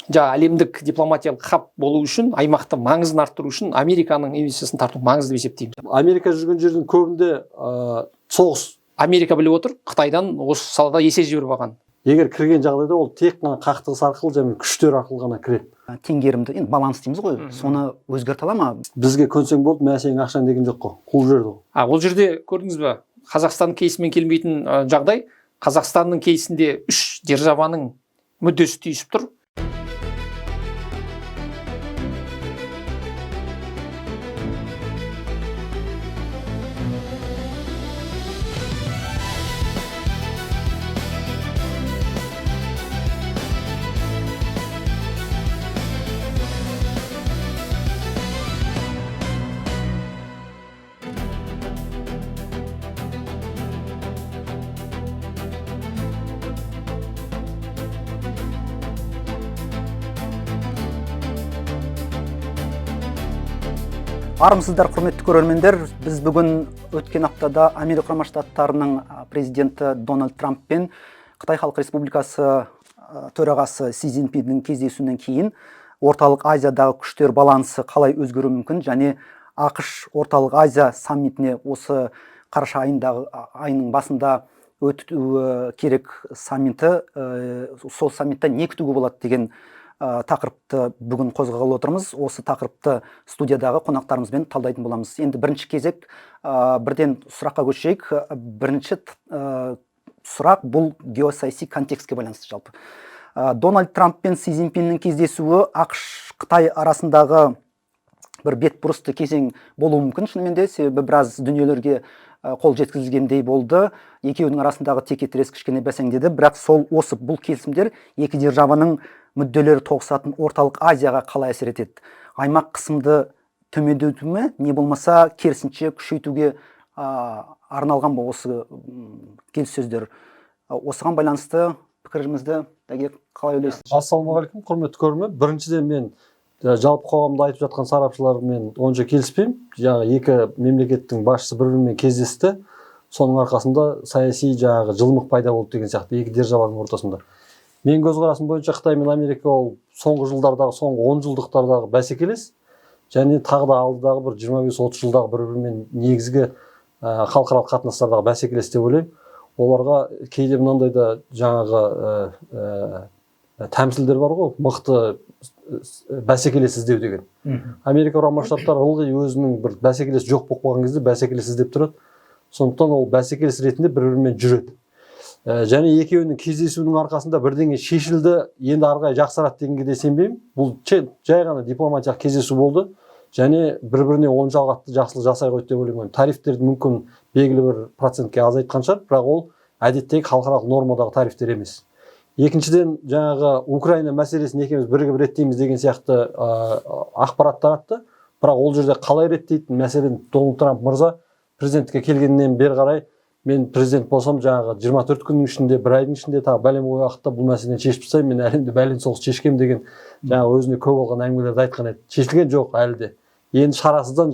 әлемдік дипломатиялық хаб болу үшін, аймақта маңызын арттыру үшін Американың инвестициясын тарту маңызды деп есептеймін. Америка жүрген жердің көбінде соғыс. Америка біліп отыр, Қытайдан осы салада есе жіберіп алған. Егер кірген жағдайда ол тек қана қақтығыс арқылы және күштер арқылы ғана кіреді. Теңгерімді, енді баланс дейміз ғой, соны өзгерте ала ма? Бізге көнсең болды, мә сенің ақшаң деген жоқ қой. Қуып жіберді ғой. Ол жерде көрдіңіз бе, Қазақстанның кейсімен келмейтін жағдай, Қазақстанның кейсінде үш державаның мүддесі түйісіп тұр. Армысыздар, құрметті көрермендер. Біз бүгін өткен аптада Америка Құрама Штаттарының президенті Дональд Трамп пен Қытай Халық Республикасы төрағасы Си Цзиньпиннің кездесуінен кейін Орталық Азиядағы күштер балансы қалай өзгеруі мүмкін, және ақш Орталық Азия саммитіне осы қараша айының басында өтуі керек саммиті, сол саммитта не күтуге болады деген тақырыпты бүгін қозғағалы отырмыз. Осы тақырыпты студиядағы қонақтарымызбен талдайтын боламыз. Енді бірінші кезек бірден сұраққа көшейік. Бірінші сұрақ бұл геосаяси контекстке байланысты жалпы. Дональд Трамп пен Си Цзиньпиннің кездесуі ақш-Қытай арасындағы бір бетбұрысты кезең болуы мүмкін, шынымен де, себебі біраз дүниелерге қол жеткізілгендей болды. Екеуінің арасындағы текетірес кішкене бәсеңдеді, бірақ бұл келісімдер екі державаның мүдделері тоғысатын Орталық Азияға қалай әсер етеді? Аймақ қысымды төмендету ме, не болмаса керісінше күшейтуге арналған ба осы келіссөздер? Осыған байланысты пікірімізді қалай ойлайсыз? Ассалаумағалейкум, құрметті көрермен. Біріншіден мен жалпы қоғамда айтып жатқан сарапшылармен онша келіспеймін. Екі мемлекеттің басшысы бір-бірімен кездесті. Соның арқасында саяси жылмық пайда болды деген сияқты екі державаның ортасында. Мен көзқарасым бойынша Қытай мен Америка ол соңғы 10 жылдықтардағы бәсекелес, және тағы да алдыдағы бір 25-30 жылдағы бір-бірімен негізгі халықаралық қатынастардағы бәсекелес деп ойлаймын. Оларға кейде мынандай да тәмсілдер бар ғой, мықты бәсекелес іздеу деген. Америка Құрама Штаттары ылғи өзінің бір бәсекелес жоқ болып қалған кезде бәсекелес іздеп тұрады. Сондықтан ол бәсекелес ретінде бір-бірімен жүреді. Және екеуінің кездесуінің арқасында бірдеңе шешілді, енді арғай жақсарады дегенге де сенбеймін. Бұл жай ғана дипломатиялық кездесу болды, және бір-біріне оншалықты жақсылық жасай қойды деп ойлаймын. Тарифтерді мүмкін белгілі бір процентке азайтқан шығар, бірақ ол әдеттегі халықаралық нормадағы тарифтер емес. Екіншіден, Украина мәселесін екеуміз бірігіп реттейміз деген сияқты ақпарат таратты, бірақ ол жерде қалай реттейтін? Мәселен, Дональд Трамп мырза президентке келгеннен бері қарай, мен президент болсам 24 күннің ішінде, бір айдың ішінде тағы бәлем уақытта бұл мәселені шешіп тастаймын, мен әлемде бәлен соғыс шешкем деген өзіне көп алған әңгімелерді айтқан еді. Шешілген жоқ әлі де. Енді шарасыздан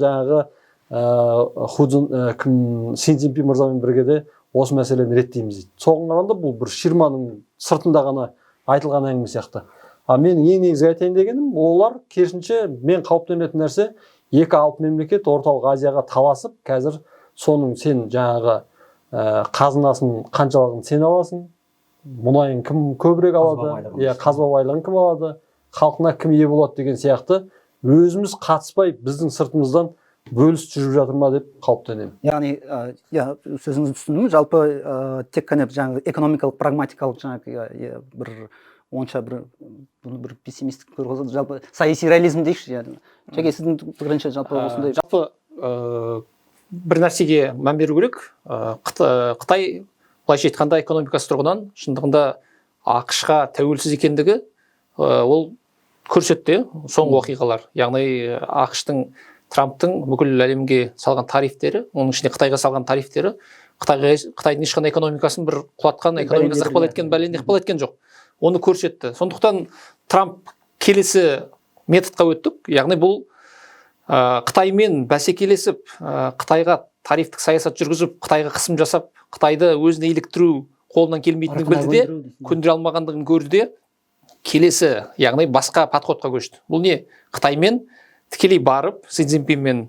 Си Цзиньпин мырзамен бірге де осы мәселені реттейміз дейді. Соған қарағанда бұл бір ширманың сыртында ғана айтылған әңгіме сияқты. Менің ең негізгі айтайын дегенім, олар керісінше мен қауіптенетін нәрсе, екі алып мемлекет Орталық Азияға таласып, қазір соның сен қазынасын қаншалығын сен аласың, мұнайын кім көбірек алады, қазба байлығын кім алады, халқына кім ие болады деген сияқты өзіміз қатыспай біздің сыртымыздан бөліс жүріп жатыр ма деп қауіптенемін. Яғни, сөзіңізді түсіндім, жалпы тек қана экономикалық, прагматикалық бір пессимистік көріп, жалпы саяси реализм дейікші. Жеке сіздің пікірінше жалпы осындай. Жалпы бір нәрсеге мән беру керек. Қытай, былайша айтқанда, экономикасы тұрғыдан шындығында ақш-қа тәуелсіз екендігі ол көрсетті соңғы оқиғалар. Яғни ақш-тың, Трамптың бүкіл әлемге салған тарифтері, оның ішінде Қытайға салған тарифтері, Қытайдың ешқандай экономикасын бір құлатқан, экономикасы ықпал еткен жоқ. Оны көрсетті. Сондықтан Трамп келесі методқа өттік. Яғни бұл Қытаймен бәсекелесіп, Қытайға тарифтік саясат жүргізіп, Қытайға қысым жасап, Қытайды өзіне иліктіру қолынан келмейтіндігін білді де, көндіре алмағандығын көрді де, келесі, яғни басқа подходқа көшті. Бұл не? Қытаймен тікелей барып, Си Цзиньпинмен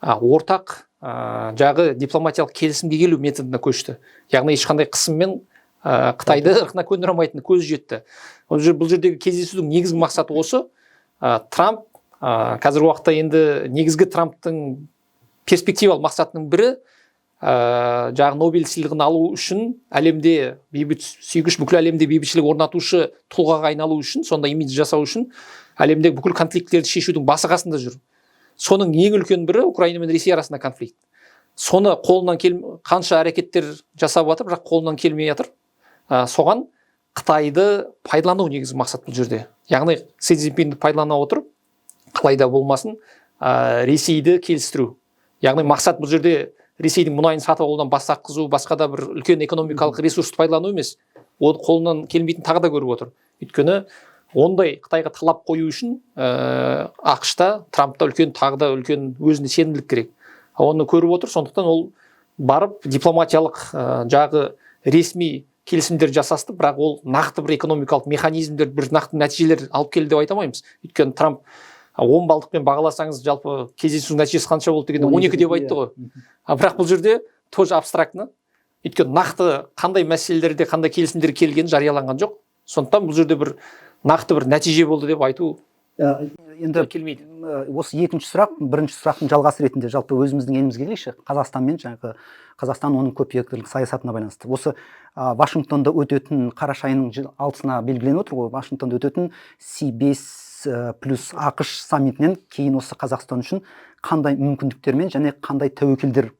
ортақ жағы дипломатиялық келісімге келу методына көшті. Яғни ешқандай қысыммен Қытайды ырқына көндіре алмайтыны көзі жетті. Бұл жердегі кездесудің негізгі мақсаты осы. Трамп қазіргі уақытта енді негізгі Трамптың перспективалық мақсатының бірі жағы Нобель сыйлығын алу үшін әлемде бейбіт сүйгіш, бүкіл әлемде бейбітшілік орнатушы тұлғаға айналу үшін, сонда имидж жасау үшін әлемдегі бүкіл конфликттерді шешудің басы қасында жүр. Соның ең үлкен бірі Украина мен Ресей арасында конфликт. Соны қанша әрекеттер жасап жатыр, бірақ қолынан келмей жатыр. Соған Қытайды пайдалану негізгі мақсат бұл жерде. Яғни Си Цзиньпинді пайдалана отырып, қалайда болмасын Ресейді келістіру. Яғни мақсат бұл жерде Ресейдің мұнайын сатып алудан бас тартқызу, басқа да бір үлкен экономикалық ресурсты пайдалану емес. Ол қолынан келмейтін тағы да көріп отыр. Өйткені ондай Қытайға талап қою үшін ақш-та, Трампта тағы да үлкен өзіне сенімділік керек. Оны көріп отыр, сондықтан ол барып дипломатиялық жағы ресми келісімдер жасасты, бірақ ол нақты бір экономикалық механизмдер, бір нақты нәтижелер алып келді деп айта алмаймыз. Өйткені Трамп 10 балдықпен бағаласаңыз, жалпы кездесудің нәтижесі қанша болды дегенде 12 деп айтты ғой. Бірақ бұл жерде тоже абстрактны. Өйткені нақты қандай мәселелерде, қандай келісімдер келгені жарияланған жоқ. Сондықтан бұл жерде бір нақты бір нәтиже болды деп айту енді келмейді. Осы екінші сұрақ, бірінші сұрақтың жалғасы ретінде жалпы өзіміздің елімізге келейікші. Қазақстан оның көпвекторлық саясатына байланысты. Осы Вашингтонда өтетін қараша айының 6-сына белгіленіп отыр ғой. Вашингтонда өтетін C5 плюс ақш саммитінен кейін осы Қазақстан үшін қандай мүмкіндіктермен және қандай тәуекелдер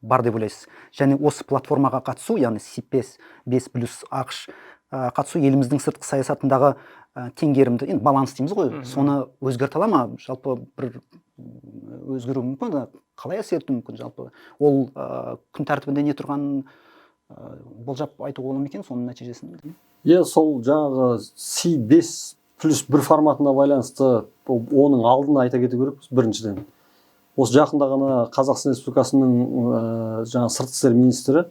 бар деп ойлайсыз? Және осы платформаға қатысу, яғни C5 плюс ақш қатысу еліміздің сыртқы саясатындағы теңгерімді, енді баланс дейміз ғой, соны өзгерте ала ма? Жалпы бір өзгеру мүмкін, қалай әсер етуі мүмкін? Жалпы ол күн тәртібінде не тұрғанын болжап айтуға болады ма екен, соның нәтижесін? Сол жаңағы C5 плюс бір форматына байланысты оның алдын айта кету керекпіз. Біріншіден, осы жақында ғана Қазақстан Республикасының жаңа сыртқы істер министрі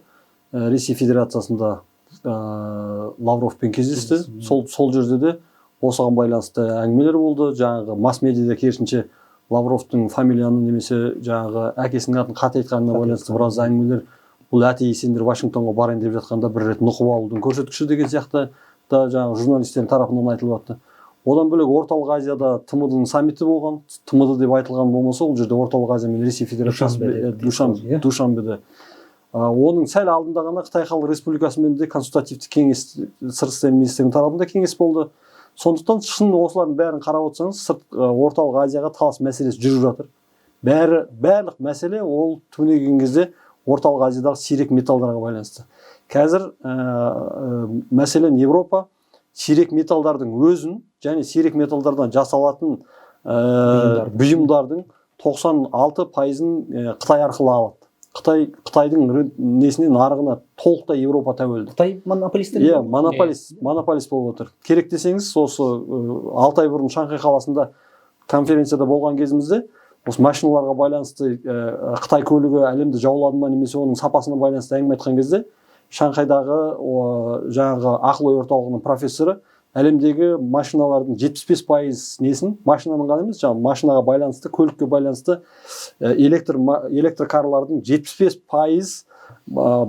Ресей Федерациясында Лавровпен кездесті. Сол жерде де осыған байланысты әңгімелер болды. Жаңағы масс-медиада керісінше Лавровтың фамилияны немесе жаңағы әкесінің атын қате айтқанына байланысты біраз әңгімелер, бұл әтей сендер Вашингтонға барайын деп жатқанда бір рет нұқып алудың көрсеткіші деген сияқты да жаңағы журналистердің тарапынан айтылып жатты. Одан бөлек Орталық Азияда ТМД-ның саммиті болған. ТМД деп айтылған болмаса, ол жерде Орталық Азия мен Ресей Федерациясы Душанбеде. Оның сәл алдында ғана Қытай Халық Республикасымен де консультативті кеңес, сыртқы істер министрінің тарапында кеңес болды. Сондықтан шын осылардың бәрін қарап отырсаңыз, Орталық Азияға талас мәселесі жүріп жатыр. Барлық мәселе ол түбіне келген кезде Орталық Азиядағы сирек металдарға байланысты. Қазір мәселен Европа сирек металдардың өзін және сирек металдардан жасалатын бұйымдардың 96%-ын Қытай арқылы алады. Қытайдың несінен нарығына толықтай Европа тәуелді. Қытай монополист? Монополист болып отыр. Керек десеңіз, осы 6 ай бұрын Шанхай қаласында конференцияда болған кезімізде, осы машиналарға байланысты Қытай көлігі әлемді жаулады ма немесе оның сапасына байланысты әңгіме айтқан кезде, Шанхайдағы жаңағы ақыл ой орталығының профессоры әлемдегі машиналардың 75% несін, машинаның ғана емес, машинаға байланысты, көлікке байланысты электрокарлардың 75%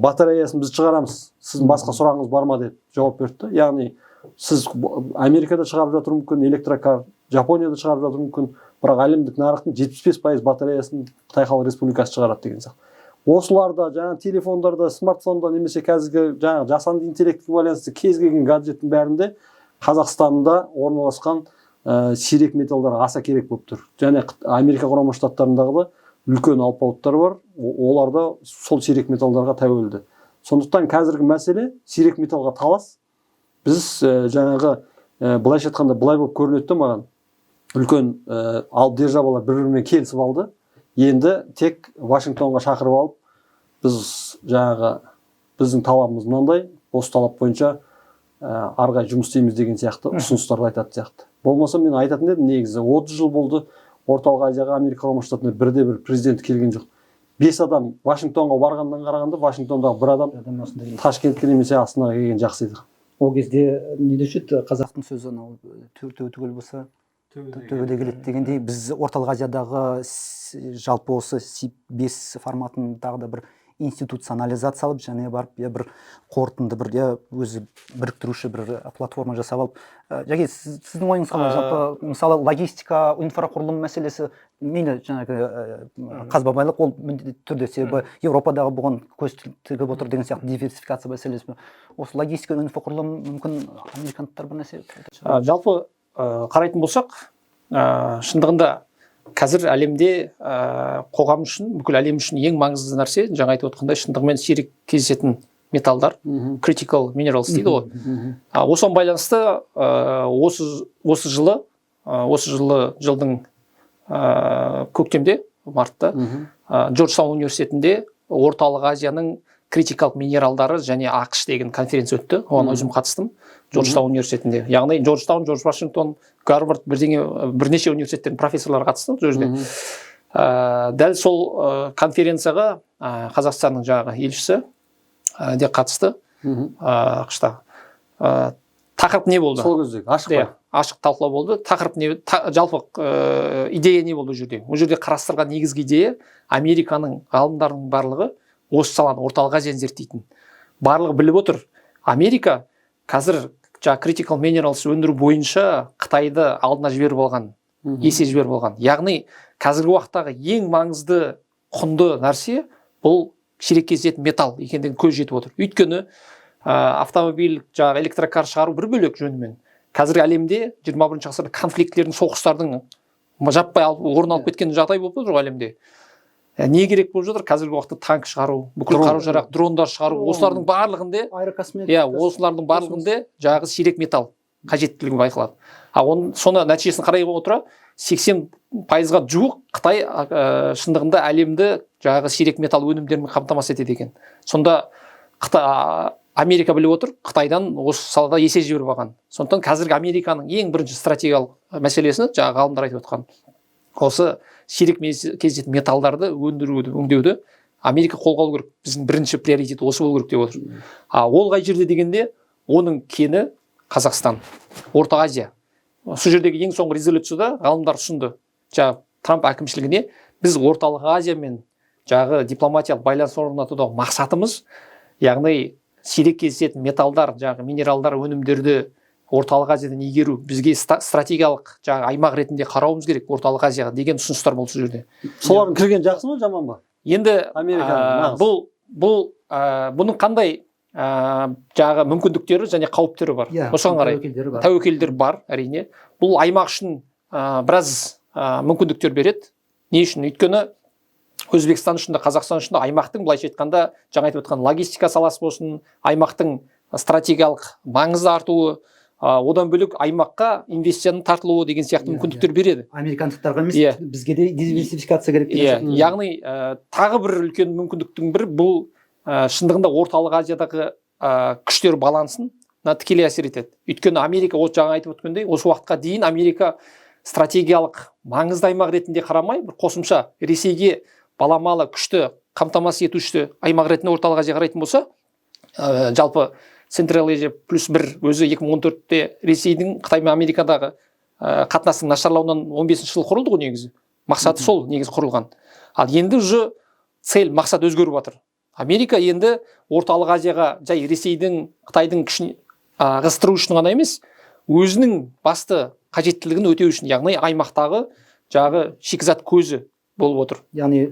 батареясын біз шығарамыз. Сіздің басқа сұрағыңыз бар ма деп жауап берді. Яғни сіз Америкада шығарып жатыр мүмкін электрокар, Жапонияда шығарып жатыр мүмкін, бірақ әлемдік нарықтың 75% батареясын Қытай Халық Республикасы шығарады деген сияқты. Осыларда, жаңа телефондарда, смартфонда немесе қазіргі жаңа жасанды интеллектке байланысты кез келген гаджеттің бәрінде Қазақстанда орналасқан сирек металдар аса керек болып тұр. Және Америка Құрама Штаттарындағы үлкен алпауыттар бар, оларда сол сирек металдарға тәуелді. Сондықтан қазіргі мәселе сирек металға талас. Біз жаңағы былайша айтқанда былай болып көрінеді маған. Үлкен ал державалар бір-бірімен келісіп алды. Енді тек Вашингтонға шақырып алып, біз жаңағы біздің талабымыз мынандай, осы талап бойынша арғай жұмыс істейміз деген сияқты ұсыныстарды айтатын сияқты. Болмаса мен айтатын едім, негізі 30 жыл болды Орталық Азияға Америка Құрама Штаттарына бірде-бір президент келген жоқ. 5 адам Вашингтонға барғаннан қарағанда, Вашингтондағы бір адам Ташкентке немесе Астанаға келген жақсы еді. Ол кезде не деуші еді қазақтың сөзі анау түгел болса төбеде келеді дегендей, біз орталық Азиядағы жалпы осы C5 форматындағы да бір институционализациялап және барып бір қорытынды бір өзі біріктіруші бір платформа жасап алып. Жәке, сіздің ойыңыз қалай? Жалпы мысалы логистика, инфрақұрылым мәселесі мейлі жаңағы қазбабайлық ол міндетті түрде, себебі Еуропадағы бұған көз тігіп отыр деген сияқты диверсификация мәселесі. Осы логистика, инфрақұрылым мүмкін американдықтар бір нәрсе? Жалпы қарайтын болсақ, шындығында қазір әлемде қоғам үшін, бүкіл әлем үшін ең маңызды нәрсе, жаңа айтып отқандай, шындығымен сирек кездесетін металдар, critical minerals дейді ғой. Осыған байланысты осы жылдың көктемде, мартта, Джорджтаун университетінде орталық Азияның критикалық минералдары және ақш деген конференция өтті. Оған өзім қатыстым Джорджтаун университетінде. Яғни Джорджтаун, Джордж Вашингтон, Гарвард бірнеше университеттердің профессорлары қатысты бұл жерде. Дәл сол конференцияға Қазақстанның жаңағы елшісі де қатысты. ақш-та. Тақырып не болды? Сол кезде ашық па? Ашық талқылау болды. Тақырып не, жалпы идея не болды бұл жерде? Бұл жерде қарастырған негізгі идея Американың ғалымдарының барлығы осы саланы орталық Азияны зерттейтін. Барлығы біліп отыр. Америка қазір critical minerals өндіру бойынша Қытайды алдына жіберіп алған, есе жіберіп алған. Яғни қазіргі уақыттағы ең маңызды құнды нәрсе бұл сирек кездесетін металл екендігін көз жетіп отыр. Өйткені автомобиль, электрокар шығару бір бөлек жөнімен. Қазіргі әлемде 21 ғасырда конфликтлердің, соғыстардың жаппай орын алып кеткен жағдай болып отыр әлемде. Не керек болып жатыр? Қазіргі уақытта танк шығару, бүкіл қару-жарақ, дрондар шығару, осылардың барлығында, осылардың барлығында жаңағы сирек металл қажеттілігі байқалады. Соны нәтижесін қарай отыра 80%-ға жуық Қытай шындығында әлемді жаңағы сирек металл өнімдерімен қамтамасыз етеді екен. Сонда Америка біліп отыр, Қытайдан осы салада есе жіберіп алған. Сондықтан қазіргі Американың ең бірінші стратегиялық мәселесін жаңағы ғалымдар айтып отқан. Осы сирек кездесетін металдарды өңдеуді Америка қолға алу керек. Біздің бірінші приоритет осы болу керек деп отыр. Ол қай жерде дегенде, оның кені Қазақстан, Орта Азия. Сол жердегі ең соңғы резолюцияда ғалымдар ұсынды. Трамп әкімшілігіне біз орталық Азиямен дипломатиялық байланыс орнатудағы мақсатымыз, яғни сирек кездесетін металдар, минералдар, өнімдерді орталық Азиядан игеру, бізге стратегиялық аймақ ретінде қарауымыз керек орталық Азияға деген ұсыныстар болды сол жерде. Солардың кірген жақсы ма, жаман ба? Енді бұның қандай мүмкіндіктері және қауіптері бар. Осыған қарай тәуекелдер бар, әрине. Бұл аймақ үшін біраз мүмкіндіктер береді. Не үшін? Өйткені Өзбекстан үшін де, Қазақстан үшін де аймақтың, былайша айтқанда, жаңа айтып отқан логистика саласы болсын, аймақтың стратегиялық маңызы артуы, одан бөлек аймаққа инвестицияның тартылуы деген сияқты мүмкіндіктер береді. Американдықтарға емес, бізге де диверсификация керек. Яғни тағы бір үлкен мүмкіндіктің бірі бұл шындығында орталық Азиядағы күштер балансын тікелей әсер етеді. Өйткені Америка, жаңа айтып өткендей, осы уақытқа дейін Америка стратегиялық маңызды аймақ ретінде қарамай, бір қосымша Ресейге баламалы күшті қамтамасыз етуші аймақ ретінде орталық Азия қарайтын болса, жалпы Централ Азия плюс бір өзі 2014-те Ресейдің Қытай мен Америкадағы қатынастың нашарлауынан 15 жыл құрылды ғой негізі. Мақсаты сол негізі құрылған. Ал енді мақсат өзгеріп жатыр. Америка енді орталық Азияға жай Ресейдің, Қытайдың күшін ығыстыру үшін ғана емес, өзінің басты қажеттілігін өтеу үшін, яғни аймақтағы шикізат көзі болып отыр. Яғни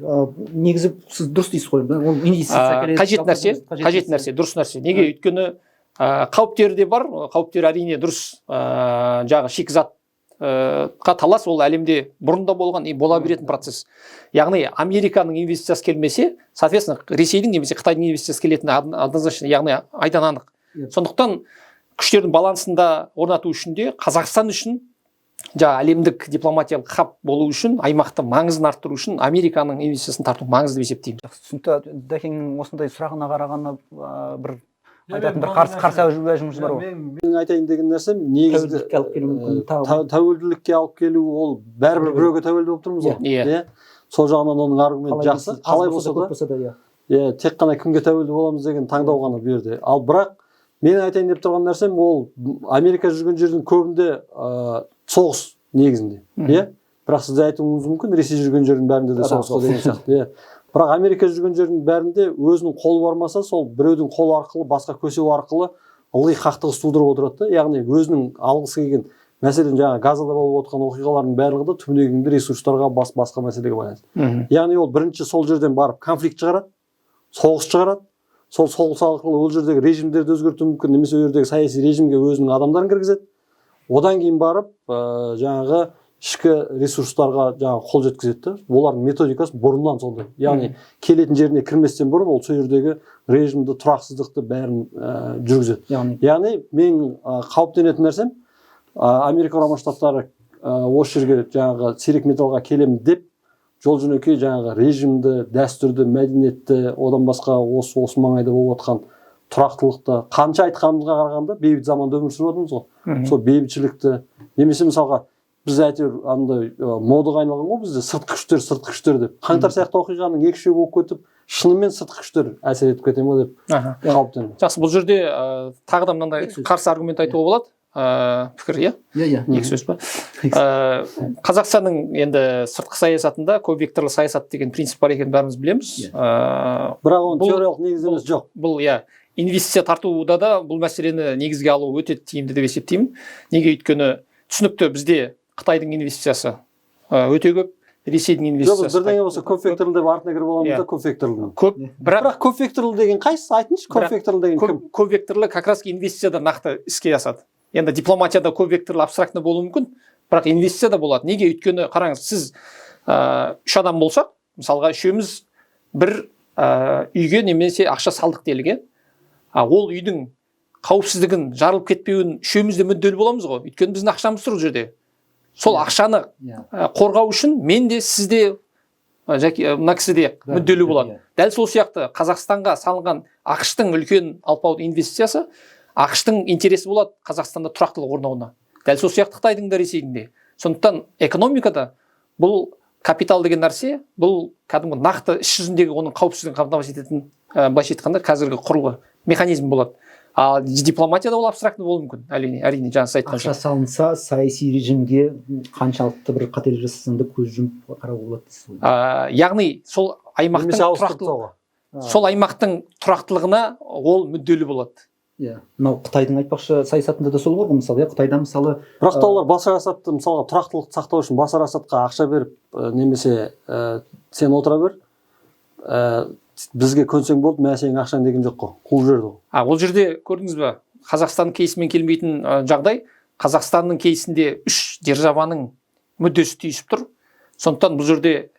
негізі сіз дұрыс дейсіз ғой, ол инвестиция қажет нәрсе, дұрыс нәрсе. Неге? Өйткені қауіптері де бар, қауіптері әрине дұрыс. Шикізатқа талас ол әлемде бұрында болған, бола беретін процесс. Яғни Американың инвестициясы келмесе, соответственно, Ресейдің немесе Қытайдың инвестициясы келетіні однозначно, яғни айдан анық. Сондықтан күштердің балансында орнату үшін де Қазақстан үшін әлемдік дипломатиялық хаб болу үшін, аймақты маңызын арттыру үшін Американың инвестициясын тарту маңызды деп есептеймін. Түсінікті. Дәкеңнің осындай сұрағына қарағанда бір айтатын бір қарсы уәжіңіз бар ғой. Мен айтайын деген нәрсем, негізгі тәуелділікке алып келу, ол бәрібір біреуге тәуелді болып тұрмыз ғой. Сол жағынан оның аргументі жақсы. Қалай болса да, тек қана кімге тәуелді боламыз деген таңдау ғана берді. Ал бірақ мен айтайын деп тұрған нәрсем ол Америка жүрген жердің көбінде соғыс негізінде, иә. Бірақ сіз айтуыңыз мүмкін, Ресей жүрген жердің бәрінде де соғыс қой деген сияқты, иә. Бірақ Америка жүрген жердің бәрінде өзінің қолы бармаса, сол біреудің қолы арқылы, басқа көсеу арқылы ылғи қақтығыс тудырып отырады да. Яғни өзінің алғысы келген, мәселен жаңа Газада болып отқан оқиғалардың барлығы да түбінде ресурстарға, басқа мәселеге байланысты. Яғни ол бірінші сол жерден барып конфликт шығарады, соғыс шығарады. Сол соғыс арқылы ол жердегі режимдерді өзгертуі мүмкін, немесе ол жердегі саяси режимге өзінің адамдарын кіргізеді. Одан кейін барып жаңағы ішкі ресурстарға жаңағы қол жеткізеді. Олардың методикасы бұрыннан сондай. Яғни келетін жеріне кірместен бұрын ол сол жердегі режимді, тұрақсыздықты бәрін жүргізеді. Яғни мен қауіптенетін нәрсем Америка Құрама Штаттары осы жерге жаңағы сирек металлға келемін деп жол жөнекей жаңағы режимді, дәстүрді, мәдениетті, одан басқа осы маңайда болып жатқан тұрақтылықты қанша айтқанымызға қарағанда бейбіт заманда өмір сүріп жатырмыз ғой. Сол бейбітшілікті, немесе мысалға біз әйтеуір андай модаға айналған ғой бізде сыртқы күштер деп. Қаңтар сияқты оқиғаның екі-үшеу болып кетіп, шынымен сыртқы күштер әсер етіп кете ме деп қауіптенемін. Жақсы, бұл жерде тағы да мынандай қарсы аргумент айтуға болады. Пікір, иә? Иә. Екі сөз ба? Қазақстанның енді сыртқы саясатында көпвекторлы саясат деген принцип бар екенін бәріміз білеміз. Бірақ оның теориялық негіздемесі жоқ. Бұл, иә, инвестиция тартуда да бұл мәселені негізге алу өте тиімді деп есептеймін. Неге? Өйткені түсінікті, бізде Қытайдың инвестициясы өте көп, Ресейдің инвестициясы. Жоқ, бірдеңе болса көпвекторлы деп артына кіріп аламыз да көпвекторлы. Бірақ көпвекторлы деген қайсысы? Айтыңызшы, көпвекторлы деген кім? Көпвекторлы как раз инвестицияда нақты іске асады. Енді дипломатияда көпвекторлы абстрактны болуы мүмкін, бірақ инвестиция да болады. Неге? Өйткені қараңыз, сіз 3 адам болсақ, мысалға үшеуміз бір үйге немесе ақша салдық делік, ол үйдің қауіпсіздігін жарылып кетпеуін үшеуміз де мүдделі боламыз ғой. Өйткені біздің ақшамыз тұр жерде. Сол ақшаны қорғау үшін мен де, сіз де, мына кісі де мүдделі болады. Дәл сол сияқты Қазақстанға салынған ақш-тың үлкен алпауыт инвестициясы ақш-тың интересі болады Қазақстанда тұрақтылық орнауына. Дәл сол сияқты Қытайдың да, Ресейдің де. Сондықтан экономикада бұл капитал деген нәрсе, бұл кәдімгі нақты іс жүзіндегі оның қауіпсіздігін қамтамасыз ететін, былайша айтқанда қазіргі құрылғы механизм болады. Ал дипломатияда ол абстрактны болуы мүмкін. Әрине, жаңа сіз айтқан ақша салынса, саяси режимге қаншалықты бір қателік жасасаң да көз жұмып қарауға болады дейсіз ғой. Яғни сол аймақтың тұрақтылығына ол мүдделі болады. Иә. Мынау Қытайдың айтпақшы саясатында да сол ғой, мысалы, Қытайда мысалы, бірақ та олар Башар Асадты мысалға тұрақтылықты сақтау үшін Башар Асадқа ақша беріп, немесе сен отыра бер, бізге көнсең болды, мә сенің ақшаң деген жоқ қой. Қуып жіберді ғой. Ол жерде көрдіңіз бе, Қазақстанның кейсімен келмейтін жағдай, Қазақстанның кейсінде 3 державаның мүддесі түйісіп тұр. Сондықтан бұл жерде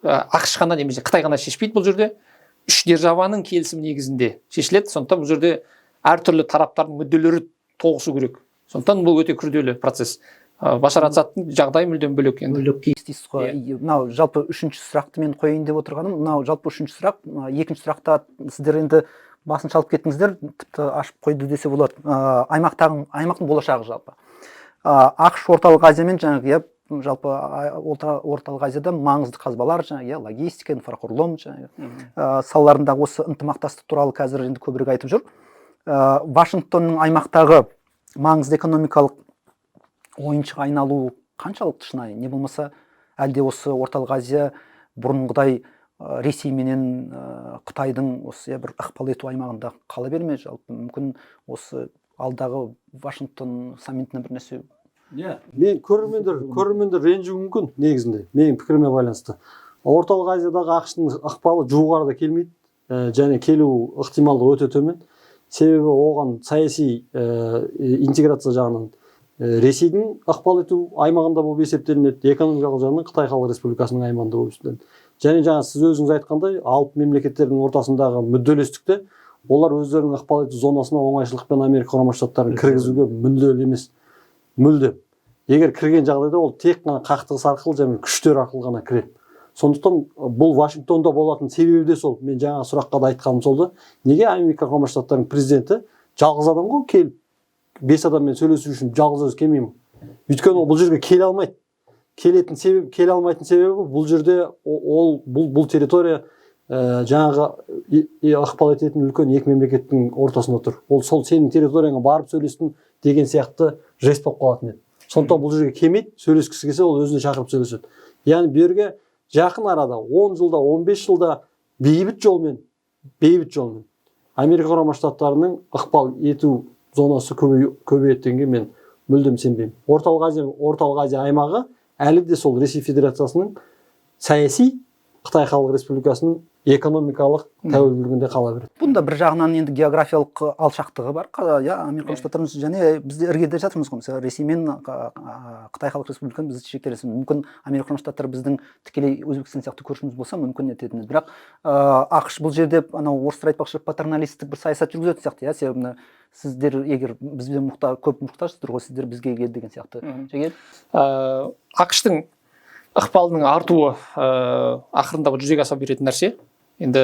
ақш қана немесе Қытай ғана шешпейді, бұл жерде 3 державаның келісімі негізінде шешіледі. Сондықтан бұл жерде әртүрлі тараптардың мүдделері тоғысу керек. Сондықтан бұл өте күрделі процесс. Башар Асадтың жағдайы мүлдем бөлек енді. Бөлек кейс дейсіз ғой. Мынау жалпы 3-ші сұрақты мен қояйын деп отырғаным, мынау жалпы 3-ші сұрақ, 2-ші сұрақта сіздер енді басын шалып кеттіңіздер, тіпті ашып қойды десе болады. Аймақтың болашағы жалпы. ақш орталық азиямен жаңағы, жалпы орталық азияда маңызды қазбалар, жаңағы логистика, инфрақұрылым салаларындағы осы ынтымақтастық туралы қазір енді көбірек айтып жүр. Вашингтонның аймақтағы маңызды экономикалық ойыншыға айналу қаншалықты шынайы? Не болмаса әлде осы орталық Азия бұрынғыдай Ресей менен Қытайдың осы бір ықпал ету аймағында қала берме? Жалпы мүмкін осы алдағы Вашингтон саммитіне бір нәрсе? Мен көрермендер ренжуі мүмкін негізінде, менің пікіріме байланысты. Орталық Азиядағы ақштың ықпалы жуық арада келмейді, және келу ықтималдығы өте төмен. Себебі оған саяси интеграция жағынан Ресейдің ықпал ету аймағында болып есептелінеді, экономикалық жағынан Қытай Халық Республикасының аймағында болып есептелінеді. Және жаңа сіз өзіңіз айтқандай, алып мемлекеттердің ортасындағы мүдделестікте олар өздерінің ықпал ету зонасына оңайшылықпен Америка Құрама Штаттарын кіргізуге мүдделі емес. Мүлдем. Егер кірген жағдайда ол тек қана қақтығыс арқылы және күштер арқылы ғана кіреді. Сондықтан бұл Вашингтонда болатын себебі де сол. Мен жаңа сұраққа да айтқаным сол да. Неге Америка Құрама Штаттарының президенті жалғыз адам ғой, келіп 5 адаммен сөйлесу үшін жалғыз өзі келмейді. Өйткені ол бұл жерге келе алмайды. Келе алмайтын себебі бұл жерде бұл территория жаңағы ықпал ететін үлкен екі мемлекеттің ортасында тұр. Ол сол сенің территорияңа барып сөйлестім деген сияқты жест болып қалатын еді. Сондықтан бұл жерге келмейді, сөйлескісі келсе ол өзіне шақырып сөйлеседі. Яғни бұл жерге жақын арада 10 жылда, 15 жылда бейбіт жолмен Америка Құрама Штаттарының ықпал ету зонасы көбейетінге мен мүлдем сенбеймін. Орталық Азия аймағы әлі де сол Ресей Федерациясының саяси, Қытай Халық Республикасының экономикалық тәуелділігінде қала береді. Бұнда бір жағынан енді географиялық алшақтығы бар. Америка Құрама Штаттарының және бізде іргеде жатырмыз ғой. Мысалы Ресей мен Қытай Халық Республикасын біз шектелесін. Мүмкін Америка Құрама Штаттары біздің тікелей Өзбекстан сияқты көршіміз болса мүмкін ететінбіз. Бірақ ақш бұл жерде анау орыстар айтпақшы патерналистік бір саясат жүргізетін сияқты, иә, себебі сіздер егер бізбен көп мұқтажсыздар ғой, сіздер бізге кел деген сияқты. ақш-тың ықпалының артуы ақырында жүзеге аса беретін нәрсе. Енді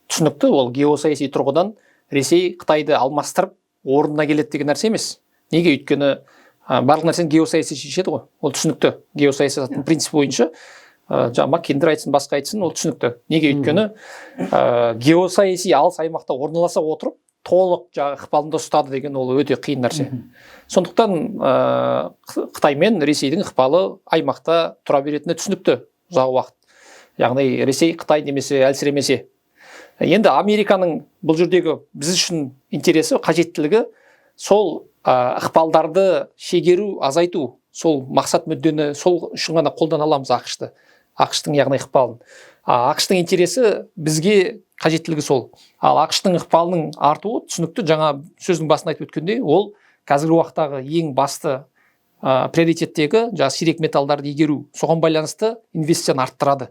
түсінікті, ол геосаяси тұрғыдан Ресей Қытайды алмастырып орнына келеді деген нәрсе емес. Неге? Өйткені барлық нәрсені геосаяси шешеді ғой. Ол түсінікті. Геосаясаттың принципі бойынша Маккендер айтсын, басқа айтсын, ол түсінікті. Неге? Өйткені геосаяси алыс аймақта орналаса отырып толық ықпалында ұстады деген ол өте қиын нәрсе. Сондықтан Қытай мен Ресейдің ықпалы аймақта тұра беретіні түсінікті ұзақ уақыт. Яғни Ресей Қытай немесе әлсіремесе. Енді Американың бұл жердегі біз үшін интересі, қажеттілігі сол ықпалдарды шегеру, азайту, сол мақсат мүддені сол үшін ғана қолдана аламыз ақшты. ақштың яғни ықпалын. ақштың интересі бізге қажеттілігі сол. Ал ақштың ықпалының артуы түсінікті, жаңа сөздің басында айтып өткендей, ол қазіргі уақыттағы ең басты приоритеттегі сирек металдарды игеру, соған байланысты инвестицияны арттырады.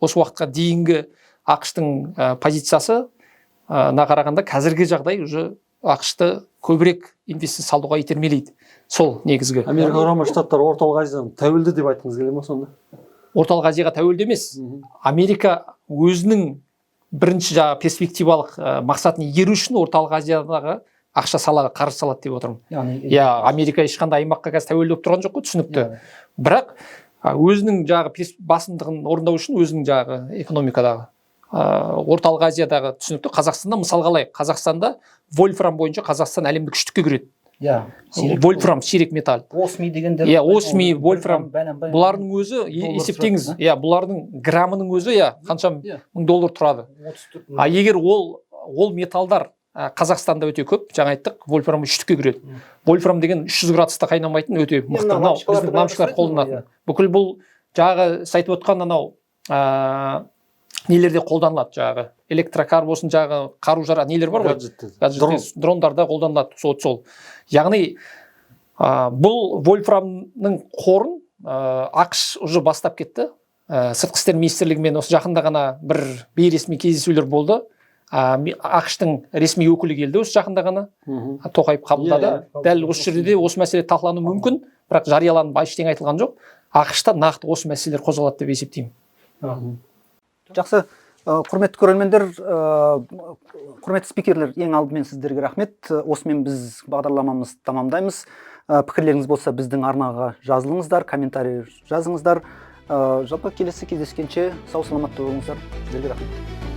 Осы уақытқа дейінгі ақштың позициясы қарағанда қазіргі жағдай уже ақшты көбірек инвестиция салуға итермелейді. Сол негізгі. Америка Құрама Штаттары орталық Азиядан тәуелді деп айтқыңыз келе ме сонда? Орталық Азияға тәуелді емес. Америка өзінің бірінші перспективалық мақсатын игеру үшін орталық Азиядағы ақша салаға қаржы салады деп отырмын. Америка ешқандай аймаққа қазір тәуелді болып тұрған жоқ қой, түсінікті. Бірақ өзінің басымдығын орындау үшін өзінің экономикадағы орталық Азиядағы түсінікті. Қазақстанда мысалға алайық. Қазақстанда вольфрам бойынша Қазақстан әлемдік үштікке кіреді. Вольфрам, сирек металл. Осми дегендер. Осми, вольфрам. Бұлардың өзі, есептеңіз, бұлардың граммының өзі қанша $1000 тұрады. Егер ол металдар Қазақстанда өте көп, жаңа айттық, вольфрам үштікке кіреді. Вольфрам деген 300 градуста қайнамайтын өте мықты. Біздің намшылар қолданатын. Бүкіл бұл сайтып отқан нелерде қолданылады, электрокар болсын, қару-жарақ нелер бар ғой, дрондарда қолданылады, сол. Яғни бұл вольфрамның қорын ақш уже бастап кетті. Сыртқы істер министрлігімен осы жақында ғана бір бейресми кездесулер болды. ақштың ресми өкілі келді осы жақында ғана, Тоқаев қабылдады. Дәл осы жерде де осы мәселе талқылану мүмкін, бірақ жарияланып ештеңе айтылған жоқ. ақшта нақты осы мәселелер қозғалады деп есептеймін. Жақсы, құрметті көрермендер, құрметті спикерлер, ең алдымен сіздерге рахмет. Осымен біз бағдарламамыз тамамдаймыз. Пікірлеріңіз болса біздің арнаға жазылыңыздар, комментарий жазыңыздар. Жалпы келесі кездескенше сау саламатта болыңыздар. Сіздерге рахмет.